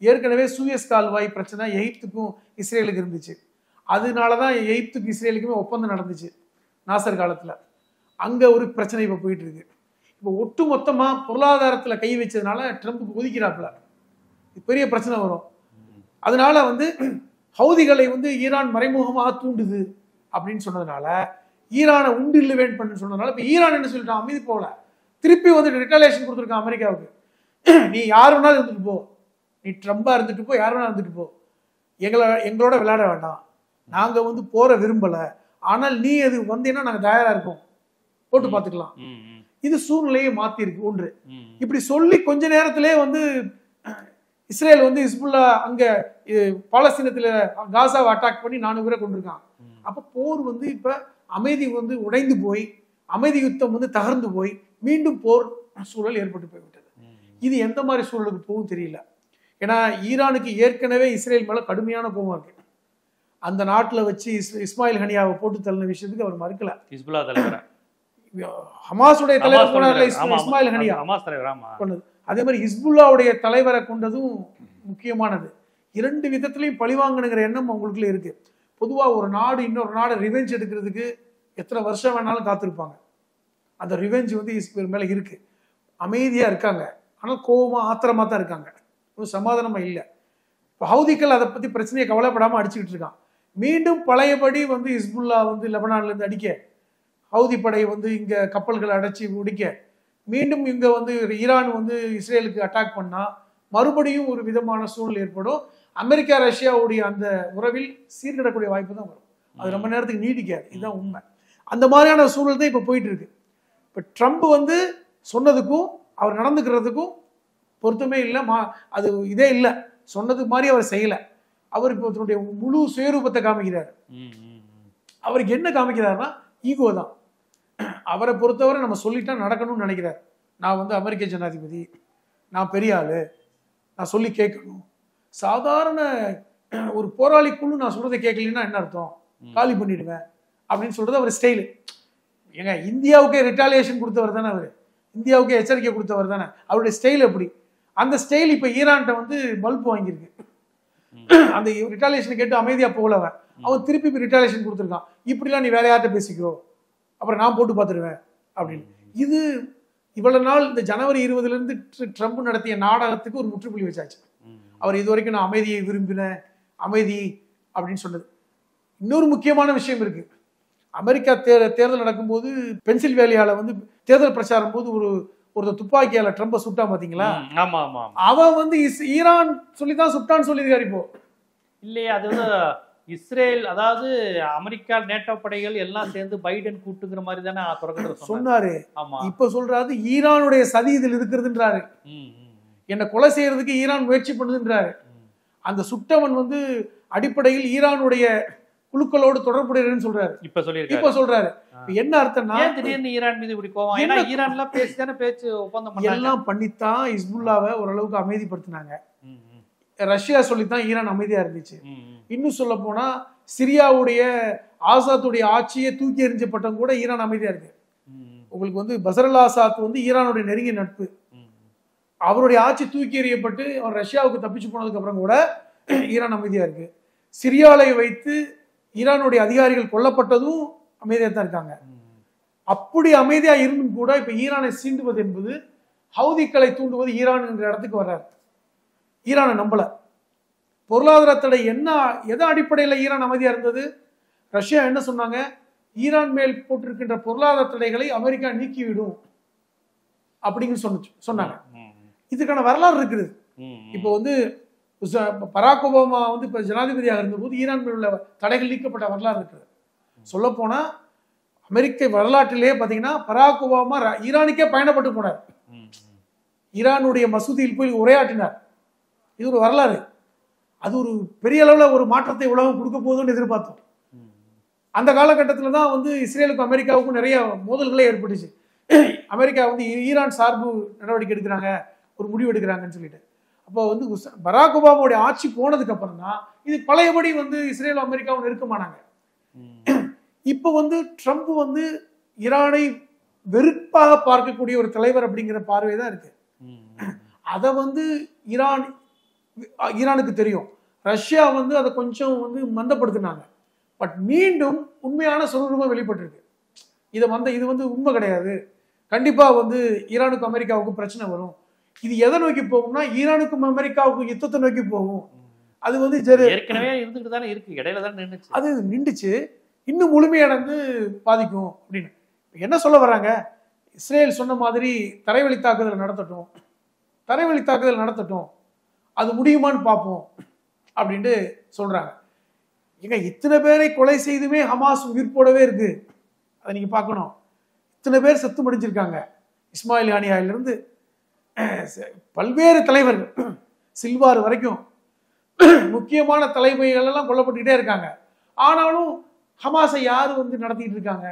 [SPEAKER 2] ஏற்கனவே சூயஸ் கால்வாய் பிரச்சனை எகிப்துக்கும் இஸ்ரேலுக்கு இருந்துச்சு. அதனாலதான் எகிப்துக்கும் இஸ்ரேலுக்குமே ஒப்பந்தம் நடந்துச்சு நாசர் காலத்துல. அங்க ஒரு பிரச்சனை இப்ப போயிட்டு இருக்கு. இப்ப ஒட்டு மொத்தமா பொருளாதாரத்துல கை வச்சதுனால ட்ரம்ப் ஒதுக்கிறாப்புல, பெரிய பிரச்சனை வரும். அதனால வந்து ஹவுதிகளை வந்து ஈரான் மறைமுகமாக தூண்டுது அப்படின்னு சொன்னதுனால, ஈரானை உண்டில்லுவேன் பண்ணு சொன்னதுனால இப்ப ஈரான் என்ன சொல்லிட்டான், அமைதி போல திருப்பி வந்து ரிட்டாலியேஷன் கொடுத்துருக்கான் அமெரிக்காவுக்கு. நீ யார் வேணாலும் இருந்துட்டு போ, நீ ட்ரம்பா இருந்துட்டு போ, யார் வேணாலும் இருந்துட்டு போ, எங்களோட விளையாட வேண்டாம், நாங்க வந்து போற விரும்பல, ஆனால் நீ அது வந்தீங்கன்னா நாங்க தயாரா இருக்கோம், போட்டு பார்த்துக்கலாம். இது சூழ்நிலையை மாத்தி இருக்கு ஒன்று. இப்படி சொல்லி கொஞ்ச நேரத்திலே வந்து இஸ்ரேல் வந்து ஹிஸ்புல்லா அங்க பாலஸ்தீனத்துல காசாவை அட்டாக் பண்ணி 4 பேரை கொண்டிருக்கான். அப்ப போர் வந்து இப்ப அமைதி வந்து உடைந்து போய், அமைதி யுத்தம் வந்து தகர்ந்து போய் மீண்டும் போர் சூழல் ஏற்பட்டு போய்விட்டது. இது எந்த மாதிரி சூழலுக்கு போகும் தெரியல. ஏன்னா ஈரானுக்கு ஏற்கனவே இஸ்ரேல் மேல கடுமையான கோபம் இருக்கு. அந்த நாட்டுல வச்சு இஸ்மாயில் ஹனியாவை போட்டு தள்ளின விஷயத்துக்கு அவர் மறுக்கல.
[SPEAKER 1] ஹிஸ்புல்லா தலைவர்,
[SPEAKER 2] ஹமாஸுடைய தலைவர் போனார்ல இஸ்மாயில் ஹனியா கொண்டது. அதே மாதிரி ஹிஸ்புல்லாவுடைய தலைவரை கொண்டதும் முக்கியமானது. 2 விதத்திலையும் பழிவாங்கணுங்கிற எண்ணம் அவங்களுக்குள்ள இருக்கு. பொதுவா ஒரு நாடு இன்னொரு நாடு ரிவெஞ்ச் எடுக்கிறதுக்கு எத்தனை வருஷம் வேணாலும் காத்திருப்பாங்க. அந்த ரிவெஞ்ச் வந்து இஸ்ரேல் மேல இருக்கு. அமைதியா இருக்காங்க, ஆனால் கோபமா ஆத்திரமா தான் இருக்காங்க, ஒரு சமாதானமா இல்லை. இப்போ ஹவுதிகள் அதை பத்தி பிரச்சனையை கவலைப்படாம அடிச்சுக்கிட்டு இருக்கான். மீண்டும் பழையபடி வந்து ஹிஸ்புல்லா வந்து லெபனான்ல இருந்து அடிக்க, ஹவுதி படை வந்து இங்க கப்பல்களை அடைச்சி முடிக்க, மீண்டும் இங்க வந்து ஈரான் வந்து இஸ்ரேலுக்கு அட்டாக் பண்ணா மறுபடியும் ஒரு விதமான சூழல் ஏற்படும். அமெரிக்கா ரஷ்யாவுடைய அந்த உறவில் சீர்கிடக்கூடிய வாய்ப்பு தான் வரும். அது ரொம்ப நேரத்துக்கு நீடிக்காது, இதுதான் உண்மை. அந்த மாதிரியான சூழல் தான் இப்ப போயிட்டு இருக்கு. இப்ப ட்ரம்ப் வந்து சொன்னதுக்கும் அவர் நடந்துக்கிறதுக்கும் பொருத்தமே இல்லை. அது இதே இல்லை, சொன்னது மாதிரி அவர் செய்யல. அவர் இப்போ தன்னுடைய முழு சுயரூபத்தை காமிக்கிறார். அவருக்கு என்ன காமிக்கிறாருன்னா ஈகோ தான். அவரை பொறுத்தவரை நம்ம சொல்லிட்டா நடக்கணும்னு நினைக்கிறார். நான் வந்து அமெரிக்க ஜனாதிபதி, நான் பெரிய ஆளு, நான் சொல்லி கேட்கணும். சாதாரண ஒரு போராளிக்குள்ளு நான் சொல்றதை கேட்கலன்னா என்ன அர்த்தம், காலி பண்ணிடுவேன் அப்படின்னு சொல்றது அவர் ஸ்டைலு. ஏங்க இந்தியாவுக்கே ரிட்டாலியேஷன் கொடுத்தவர் தானே அவர், இந்தியாவுக்கே எச்சரிக்கை கொடுத்தவர் தானே, அவருடைய ஸ்டைல் எப்படி. அந்த ஸ்டைல் இப்ப ஈரான்கிட்ட வந்து பல்ப் வாங்கியிருக்கு. அந்த ரிட்டாலியேஷனை கேட்டு அமைதியா போகலவன் அவன் திருப்பி ரிட்டாலியேஷன் கொடுத்துருக்கான். இப்படிலாம் நீ வேற யார்கிட்ட பேசிக்கோ, அப்புறம் நான் போட்டு பார்த்துருவேன் அப்படின்னு. இது இவ்வளவு நாள் இந்த ஜனவரி 20 இருந்து ட்ரம்ப் நடத்திய நாடகத்துக்கு ஒரு முற்றுப்புள்ளி வச்சாச்சு. அவர் இது வரைக்கும் நான் அமைதியை விரும்பினேன், அமைதி அப்படின்னு சொன்னது. இன்னொரு முக்கியமான விஷயம் இருக்கு. அமெரிக்கா தேர்தல் நடக்கும்போது பென்சில்வேலியால வந்து தேர்தல் பிரச்சாரம் போது ஒரு துப்பாக்கியால ட்ரம்ப சுட்டா பாத்தீங்களா? அவன் வந்து ஈரான் சொல்லிதான் சுட்டான்னு சொல்லியிருக்காரு. இப்போ
[SPEAKER 1] இல்லையா, அது வந்து இஸ்ரேல், அதாவது அமெரிக்கா நேட்டோ படைகள் எல்லாம் சேர்ந்து பைடன் கூட்டுங்கிற மாதிரி தானே தொடக்கத்துல
[SPEAKER 2] சொன்னாரு. இப்ப சொல்றாரு ஈரானுடைய சதி இதில் இருக்கிறதுன்றாரு. என்னை கொலை செய்யறதுக்கு ஈரான் முயற்சி பண்ணுதுன்றாரு. அந்த சுட்டவன் வந்து அடிப்படையில் ஈரானுடைய குழுக்களோடு தொடர்புடையன்னு சொல்றாரு. இப்ப சொல்றாரு. என்ன அர்த்தம்னா
[SPEAKER 1] திடீர்னு ஈரான் மீது இப்படி கோவம், ஏன்னா ஈரான்ல பேசிதானே பேச்சு ஒப்பந்தம்
[SPEAKER 2] எல்லாம் பண்ணித்தான் ஹிஸ்புல்லாவை ஓரளவுக்கு அமைதிப்படுத்தினாங்க. ரஷ்யா சொல்லித்தான் ஈரான் அமைதியா இருந்துச்சு. இன்னும் சொல்ல போனா சிரியாவுடைய ஆசாத்துடைய ஆட்சியை தூக்கி எறிஞ்சப்பட்டம் கூட ஈரான் அமைதியா இருக்கு. உங்களுக்கு வந்து பஷர் அல் ஆசாத் வந்து ஈரானுடைய நெருங்கிய நட்பு. அவருடைய ஆட்சி தூக்கி எறியப்பட்டு அவர் ரஷ்யாவுக்கு தப்பிச்சு போனதுக்கு அப்புறம் கூட ஈரான் அமைதியா இருக்கு. சிரியாவை வைத்து ஈரானுடைய அதிகாரிகள் கொல்லப்பட்டதும் அமைதியா தான் இருக்காங்க. அப்படி அமைதியா இருந்தும் கூட இப்ப ஈரானை சீண்டுவது என்பது ஹவுதிகளை தூண்டுவது ஈரான் என்ற இடத்துக்கு வர்றாரு. ஈரானை நம்பல. பொருளாதார தடை என்ன, எதன் அடிப்படையில் ஈரான் அமைதியா இருந்தது? ரஷ்யா என்ன சொன்னாங்க, ஈரான் மேல் போட்டிருக்கின்ற பொருளாதார தடைகளை அமெரிக்கா நீக்கிவிடும் அப்படின்னு சொன்னாங்க. இதுக்கான வரலாறு இருக்குது. இப்போ வந்து பராக் ஒபாமா வந்து இப்ப ஜனாதிபதியாக இருந்தபோது ஈரான் மேல் உள்ள தடைகள் நீக்கப்பட்ட வரலாறு இருக்குது. சொல்ல போனா அமெரிக்க வரலாற்றிலேயே பாத்தீங்கன்னா பராக் ஒபாமா ஈரானுக்கே பயணப்பட்டு போனார். ஈரானுடைய மசூதியில் போய் உரையாற்றினார். இது ஒரு வரலாறு. அது ஒரு பெரிய அளவில் ஒரு மாற்றத்தை உலகம் கொடுக்க போதும்னு எதிர்பார்த்தோம். அந்த காலகட்டத்தில் தான் வந்து இஸ்ரேலுக்கும் அமெரிக்காவுக்கும் நிறைய மோதல்களே ஏற்பட்டுச்சு. அமெரிக்கா வந்து ஈரான் சார்பு நடவடிக்கை எடுக்கிறாங்க, ஒரு முடிவு எடுக்கிறாங்கன்னு சொல்லிட்டு. அப்போ வந்து பராக் ஒபாமாவுடைய ஆட்சி போனதுக்கு அப்புறம் தான் இது பழையபடி வந்து இஸ்ரேலும் அமெரிக்காவும் நெருக்கமானாங்க. இப்போ வந்து ட்ரம்ப் வந்து ஈரானை வெறுப்பாக பார்க்கக்கூடிய ஒரு தலைவர் அப்படிங்கிற பார்வை தான் இருக்கு. அதை வந்து ஈரானுக்கு தெரியும். ரஷ்யா வந்து அதை கொஞ்சம் வந்து மந்தப்படுத்தினாங்க. பட் மீண்டும் உண்மையான சுரூபம் வெளிப்பட்டிருக்கு. இது வந்து உண்மை கிடையாது. கண்டிப்பா வந்து ஈரானுக்கும் அமெரிக்காவுக்கும் பிரச்சனை வரும். இது எதை நோக்கி போகும்னா ஈரானுக்கும் அமெரிக்காவுக்கும் யுத்தத்தை நோக்கி போகும். அது வந்து
[SPEAKER 1] ஏற்கனவே இருந்துட்டு தானே இருக்கு, இடையில தான் நின்றுச்சு.
[SPEAKER 2] அது நின்றுச்சு, இன்னும் முழுமையடைந்து பாதிக்கும் அப்படின்னு என்ன சொல்ல வர்றாங்க? இஸ்ரேல் சொன்ன மாதிரி தரைவழி தாக்குதல் நடத்தட்டும், அது முடியுமான்னு பார்ப்போம் அப்படின்ட்டு சொல்றாங்க. ஏங்க இத்தனை பேரை கொலை செய்துமே ஹமாஸ் உயிர்ப்போடவே இருக்கு. அதை நீங்க பார்க்கணும். இத்தனை பேர் செத்து முடிஞ்சிருக்காங்க. இஸ்மாயில் ஹானியாவிலிருந்து பல்வேறு தலைவர்கள் சில்வார் வரைக்கும் முக்கியமான தலைமைகள் எல்லாம் கொல்லப்பட்டுக்கிட்டே இருக்காங்க. ஆனாலும் ஹமாஸை யாரு வந்து நடத்திட்டு இருக்காங்க?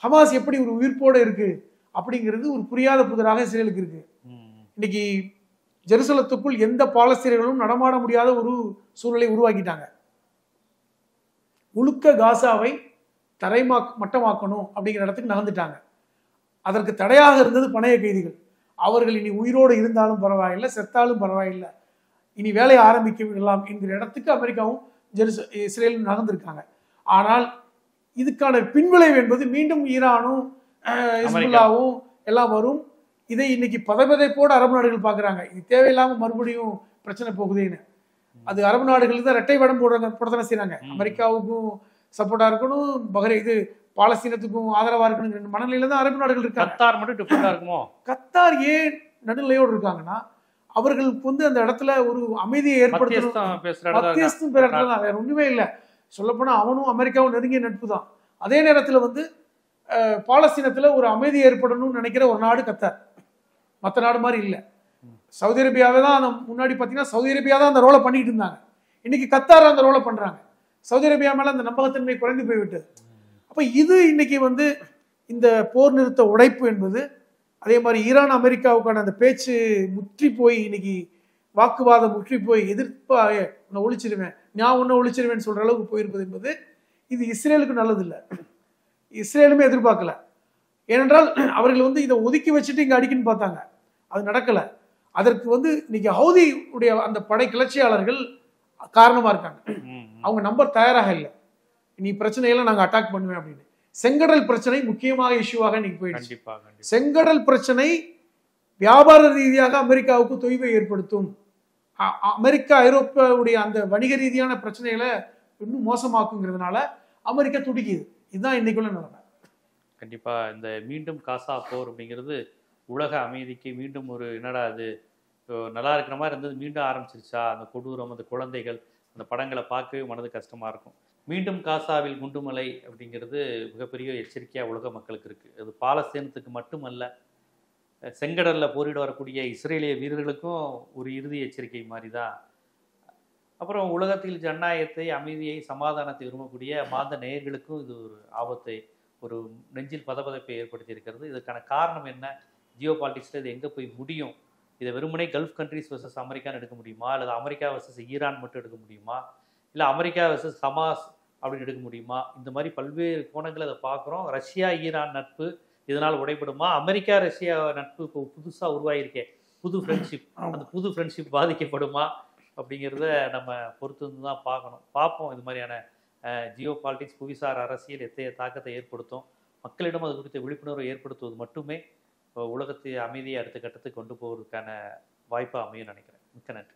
[SPEAKER 2] ஹமாஸ் எப்படி ஒரு உயிர்ப்போட இருக்கு அப்படிங்கிறது ஒரு புரியாத புதிராக இஸ்ரேலுக்கு இருக்கு. இன்னைக்கு ஜெருசலத்துக்குள் எந்த பாலஸ்தீனர்களும் நடமாட முடியாத ஒரு சூழலை உருவாக்கிட்டாங்க. முழுக்க காசாவை மட்டமாக்கணும் அப்படிங்கிற இடத்துக்கு நகர்ந்துட்டாங்க. அதற்கு தடையாக இருந்தது பணைய கைதிகள். அவர்கள் இனி உயிரோடு இருந்தாலும் பரவாயில்லை, செத்தாலும் பரவாயில்லை, இனி வேலையை ஆரம்பிக்க விடலாம் என்கிற இடத்துக்கு அமெரிக்காவும் இஸ்ரேலும் நகர்ந்திருக்காங்க. ஆனால் இதுக்கான பின்விளைவு என்பது மீண்டும் ஈரானும் ஹிஸ்புல்லாவும் எல்லாம் வரும். இதை இன்னைக்கு பதவிதைப்போடு அரபு நாடுகள் பார்க்குறாங்க. இது தேவையில்லாம மறுபடியும் பிரச்சனை போகுதுன்னு. அது அரபு நாடுகள் தான் இரட்டை வேடம் போடத்தானே செய்யறாங்க. அமெரிக்காவுக்கும் சப்போர்ட்டா இருக்கணும், பாலஸ்தீனத்துக்கும் ஆதரவா இருக்கணும் மனநிலையில தான் அரபு நாடுகள் இருக்காங்க.
[SPEAKER 1] கத்தார் மட்டும் டிஃபரெண்டா இருக்குமோ?
[SPEAKER 2] கத்தார் ஏன் நடுநிலையோடு இருக்காங்கன்னா அவர்களுக்கு வந்து அந்த இடத்துல ஒரு அமைதியை ஏற்படுத்தணும். வேற ஒண்ணுமே இல்லை. சொல்லப்போனா அவனும் அமெரிக்காவும் நெருங்கிய நட்பு தான். அதே நேரத்துல வந்து பாலஸ்தீனத்துல ஒரு அமைதி ஏற்படணும்னு நினைக்கிற ஒரு நாடு கத்தார். மற்ற நாடு மாதிரி இல்லை. சவுதி அரேபியாவே தான் முன்னாடி பார்த்தீங்கன்னா சவுதி அரேபியா தான் அந்த ரோலை பண்ணிட்டு இருந்தாங்க. இன்னைக்கு கத்தார் அந்த ரோலை பண்றாங்க. சவுதி அரேபியா மேல அந்த நம்பகத்தன்மை குறைந்து போய்விட்டது. அப்ப இது இன்னைக்கு வந்து இந்த போர் நிறுத்த உடைப்பு என்பது, அதே மாதிரி ஈரான் அமெரிக்காவுக்கான அந்த பேச்சு முற்றி போய் இன்னைக்கு வாக்குவாதம் முற்றி போய் எதிர்ப்பாக உன்னை ஒழிச்சிருவேன், நான் உன்னை ஒழிச்சிருவேன் சொல்ற அளவுக்கு போயிருப்பது என்பது இது இஸ்ரேலுக்கு நல்லது இல்லை. இஸ்ரேலுமே எதிர்பார்க்கல. ஏனென்றால் அவர்கள் வந்து இதை ஒதுக்கி வச்சுட்டு இங்க அடிக்குன்னு பார்த்தாங்க. அது நடக்கல. அதற்கு வந்து இன்னைக்கு ஹவுதி உடைய அந்த படை கிளர்ச்சியாளர்கள் காரணமா இருக்காங்க. அவங்க நம்பர் தயாராக இல்லை. நீ பிரச்சனையெல்லாம் நாங்க அட்டாக் பண்ணுவேன் அப்படின்னு. செங்கடல் பிரச்சனை முக்கியமாக இஷ்யூவாக இன்னைக்கு போயிடுச்சு. செங்கடல் பிரச்சனை வியாபார ரீதியாக அமெரிக்காவுக்கு தொய்வை ஏற்படுத்தும். அமெரிக்கா ஐரோப்பாவுடைய அந்த வணிக ரீதியான பிரச்சனைகளை இன்னும் மோசமாக்குங்கிறதுனால அமெரிக்கா துடிக்குது. இதுதான் இன்னைக்குள்ள நிலைமை.
[SPEAKER 1] கண்டிப்பா இந்த மீண்டும் காசா போர் அப்படிங்கிறது உலக அமைதிக்கு மீண்டும் ஒரு என்னடா அது நல்லா இருக்கிற மாதிரி இருந்தது, மீண்டும் ஆரம்பிச்சிருச்சா அந்த கொடூரம், அந்த குழந்தைகள், அந்த படங்களை பார்க்கவே மனது கஷ்டமா இருக்கும். மீண்டும் காசாவில் குண்டுமலை அப்படிங்கிறது மிகப்பெரிய எச்சரிக்கையாக உலக மக்களுக்கு இருக்குது. அது பாலஸ்தீனத்துக்கு மட்டுமல்ல, செங்கடலில் போரிட வரக்கூடிய இஸ்ரேலிய வீரர்களுக்கும் ஒரு இறுதி எச்சரிக்கை மாதிரி தான். அப்புறம் உலகத்தில் ஜனநாயகத்தை, அமைதியை, சமாதானத்தை விரும்பக்கூடிய மாந்த நேயர்களுக்கும் இது ஒரு ஆபத்தை, ஒரு நெஞ்சில் பதபதைப்பை ஏற்படுத்தி இருக்கிறது. இதுக்கான காரணம் என்ன? ஜியோ பாலிட்டிக்ஸில் இது எங்கே போய் முடியும்? இதை வெறுமனே கல்ஃப் கண்ட்ரிஸ் வர்சஸ் அமெரிக்கான்னு எடுக்க முடியுமா, அல்லது அமெரிக்கா வர்சஸ் ஈரான் மட்டும் எடுக்க முடியுமா, இல்லை அமெரிக்கா வர்சஸ் ஹமாஸ் அப்படின்னு எடுக்க முடியுமா? இந்த மாதிரி பல்வேறு கோணங்களை அதை பார்க்குறோம். ரஷ்யா ஈரான் நட்பு இதனால் உடைபடுமா? அமெரிக்கா ரஷ்யா நட்பு இப்போ புதுசாக உருவாகியிருக்கேன், புது ஃப்ரெண்ட்ஷிப், அந்த புது ஃப்ரெண்ட்ஷிப் பாதிக்கப்படுமா அப்படிங்கிறத நம்ம பொறுத்து வந்து தான் பார்ப்போம். இது மாதிரியான ஜியோ பாலிட்டிக்ஸ், புவிசார் அரசியல் எத்தகைய தாக்கத்தை ஏற்படுத்தும், மக்களிடம் அது குறித்த விழிப்புணர்வை ஏற்படுத்துவது மட்டுமே உலகத்தை அமைதியை அடுத்த கட்டத்துக்கு கொண்டு போவதற்கான வாய்ப்பாக அமையும் நினைக்கிறேன். மிக்க நன்றி.